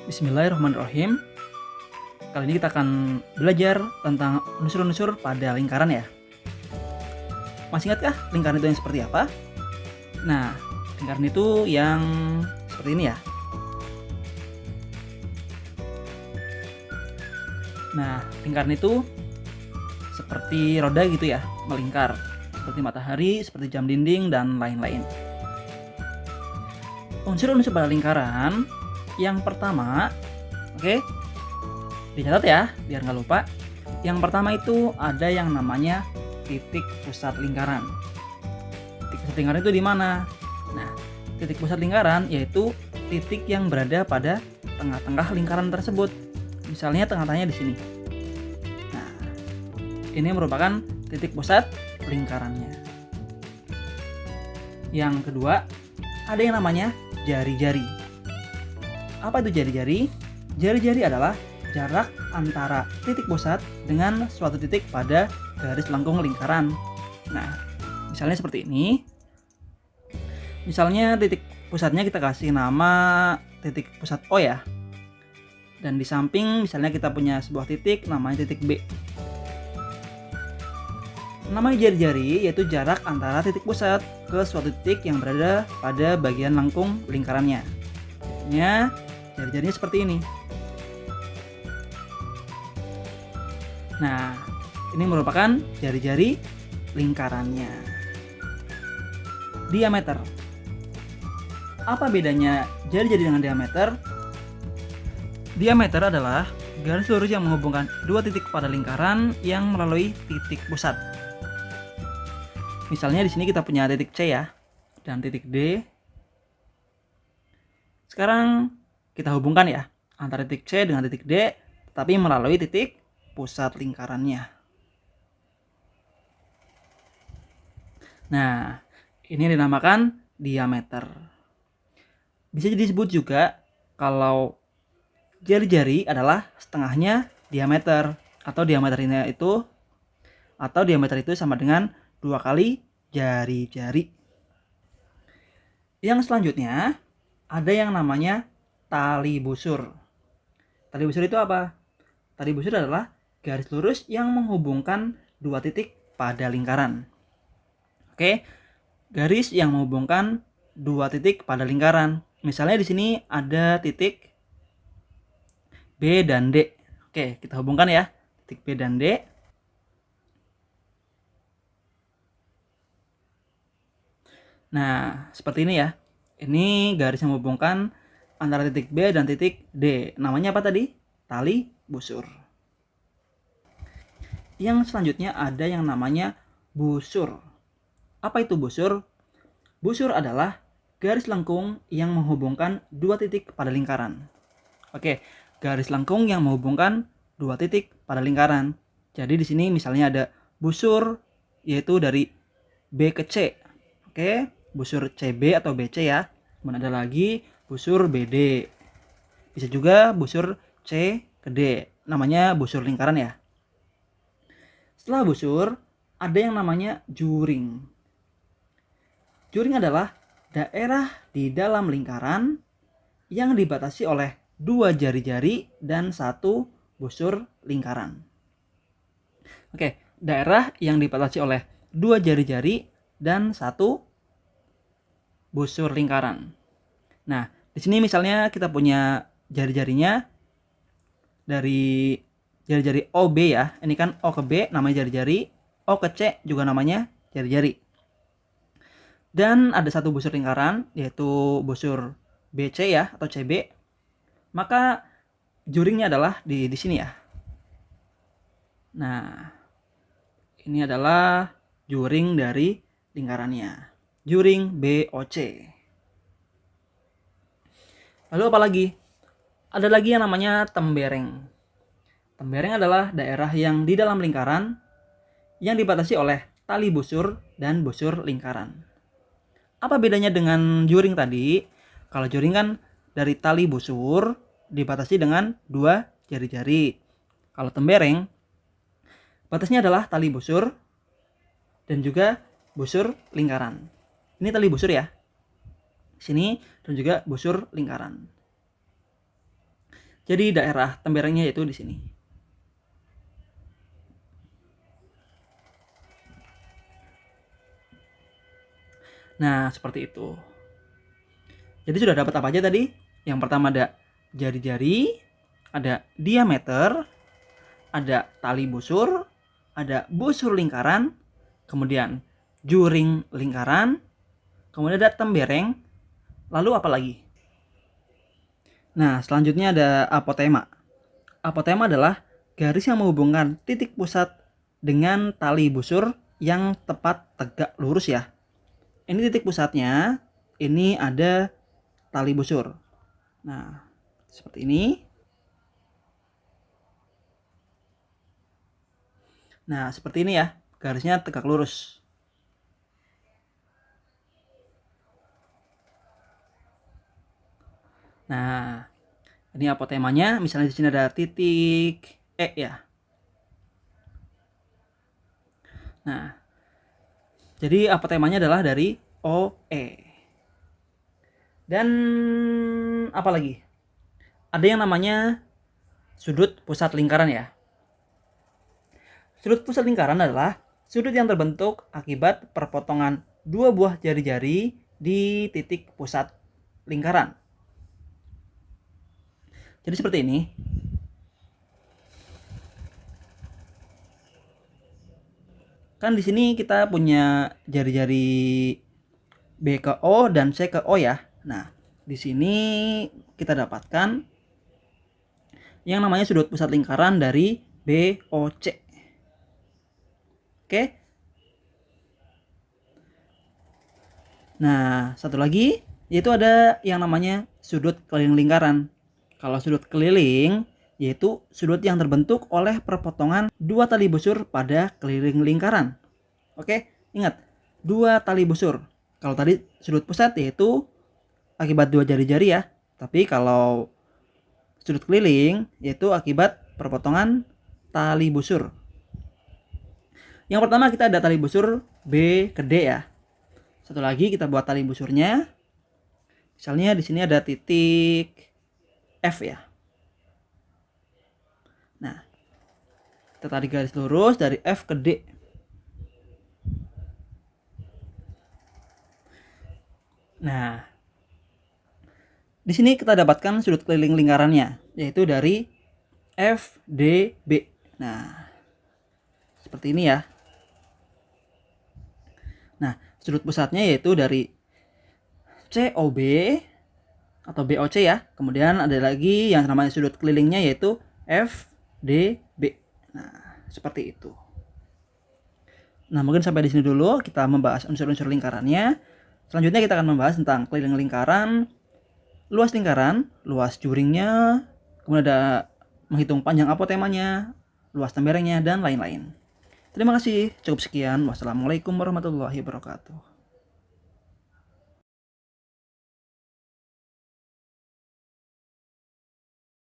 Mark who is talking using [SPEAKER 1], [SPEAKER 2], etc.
[SPEAKER 1] Bismillahirrahmanirrahim. Kali ini kita akan belajar tentang unsur-unsur pada lingkaran ya. Masih ingatkah lingkaran itu yang seperti apa? Nah, lingkaran itu yang seperti ini ya. Nah, lingkaran itu seperti roda gitu ya, melingkar. Seperti matahari, seperti jam dinding, dan lain-lain. Unsur-unsur pada lingkaran yang pertama, oke, dicatat ya, biar nggak lupa. Yang pertama itu ada yang namanya titik pusat lingkaran. Titik pusat lingkaran itu di mana? Nah, titik pusat lingkaran yaitu titik yang berada pada tengah-tengah lingkaran tersebut. Misalnya tengah-tengahnya di sini. Nah, ini merupakan titik pusat lingkarannya. Yang kedua, ada yang namanya jari-jari. Apa itu jari-jari? Jari-jari adalah jarak antara titik pusat dengan suatu titik pada garis lengkung lingkaran. Nah, misalnya seperti ini. Misalnya titik pusatnya kita kasih nama titik pusat O ya. Dan di samping misalnya kita punya sebuah titik namanya titik B. Namanya jari-jari yaitu jarak antara titik pusat ke suatu titik yang berada pada bagian lengkung lingkarannya. Contohnya jari-jarinya seperti ini. Nah, ini merupakan jari-jari lingkarannya. Diameter. Apa bedanya jari-jari dengan diameter? Diameter adalah garis lurus yang menghubungkan dua titik pada lingkaran yang melalui titik pusat. Misalnya di sini kita punya titik C ya, dan titik D. Sekarang kita hubungkan ya antara titik C dengan titik D, tapi melalui titik pusat lingkarannya. Nah, ini dinamakan diameter. Bisa disebut juga kalau jari-jari adalah setengahnya diameter, atau diameter itu sama dengan 2 kali jari-jari. Yang selanjutnya ada yang namanya tali busur. Tali busur itu apa? Tali busur adalah garis lurus yang menghubungkan dua titik pada lingkaran. Oke, garis yang menghubungkan dua titik pada lingkaran. Misalnya di sini ada titik B dan D. Oke, kita hubungkan ya, titik B dan D. Nah, seperti ini ya. Ini garis yang menghubungkan antara titik B dan titik D. Namanya apa tadi? Tali busur. Yang selanjutnya ada yang namanya busur. Apa itu busur? Busur adalah garis lengkung yang menghubungkan dua titik pada lingkaran. Oke, garis lengkung yang menghubungkan dua titik pada lingkaran. Jadi di sini misalnya ada busur yaitu dari B ke C. Oke, busur CB atau BC ya. Kemudian ada lagi busur BD. Bisa juga busur C ke D. Namanya busur lingkaran ya. Setelah busur, ada yang namanya juring. Juring adalah daerah di dalam lingkaran yang dibatasi oleh dua jari-jari dan satu busur lingkaran. Oke, daerah yang dibatasi oleh dua jari-jari dan satu busur lingkaran. Nah, di sini misalnya kita punya jari-jarinya dari jari-jari OB ya. Ini kan O ke B namanya jari-jari, O ke C juga namanya jari-jari. Dan ada satu busur lingkaran yaitu busur BC ya atau CB. Maka juringnya adalah di sini ya. Nah, ini adalah juring dari lingkarannya. Juring BOC. Lalu apa lagi? Ada lagi yang namanya tembereng. Tembereng adalah daerah yang di dalam lingkaran yang dibatasi oleh tali busur dan busur lingkaran. Apa bedanya dengan juring tadi? Kalau juring kan dari tali busur dibatasi dengan dua jari-jari. Kalau tembereng, batasnya adalah tali busur dan juga busur lingkaran. Ini tali busur ya. Sini dan juga busur lingkaran. Jadi daerah temberengnya yaitu di sini. Nah, seperti itu. Jadi sudah dapat apa aja tadi? Yang pertama ada jari-jari, ada diameter, ada tali busur, ada busur lingkaran, kemudian juring lingkaran, kemudian ada tembereng, lalu apa lagi? Nah, selanjutnya ada apotema. Apotema adalah garis yang menghubungkan titik pusat dengan tali busur yang tepat tegak lurus ya. Ini titik pusatnya, ini ada tali busur. Nah, seperti ini. Nah, seperti ini ya, garisnya tegak lurus. Nah, ini apotemanya, misalnya di sini ada titik E ya. Nah, jadi apotemanya adalah dari OE. Dan apa lagi? Ada yang namanya sudut pusat lingkaran ya. Sudut pusat lingkaran adalah sudut yang terbentuk akibat perpotongan dua buah jari-jari di titik pusat lingkaran. Jadi seperti ini. Kan di sini kita punya jari-jari B ke O dan C ke O ya. Nah, di sini kita dapatkan yang namanya sudut pusat lingkaran dari BOC. Oke. Nah, satu lagi yaitu ada yang namanya sudut keliling lingkaran. Kalau sudut keliling yaitu sudut yang terbentuk oleh perpotongan dua tali busur pada keliling lingkaran. Oke, ingat, dua tali busur. Kalau tadi sudut pusat yaitu akibat dua jari-jari ya. Tapi kalau sudut keliling yaitu akibat perpotongan tali busur. Yang pertama kita ada tali busur B ke D ya. Satu lagi kita buat tali busurnya. Misalnya di sini ada titik F ya. Nah, kita tarik garis lurus dari F ke D. Nah, di sini kita dapatkan sudut keliling lingkarannya, yaitu dari F, D, B. Nah, seperti ini ya. Nah, sudut pusatnya yaitu dari COB atau BOC ya. Kemudian ada lagi yang namanya sudut kelilingnya yaitu FDB. Nah, seperti itu. Nah, mungkin sampai di sini dulu kita membahas unsur-unsur lingkarannya. Selanjutnya kita akan membahas tentang keliling lingkaran, luas lingkaran, luas juringnya, kemudian ada menghitung panjang apotemanya, luas temberengnya, dan lain-lain. Terima kasih. Cukup sekian. Wassalamualaikum warahmatullahi wabarakatuh.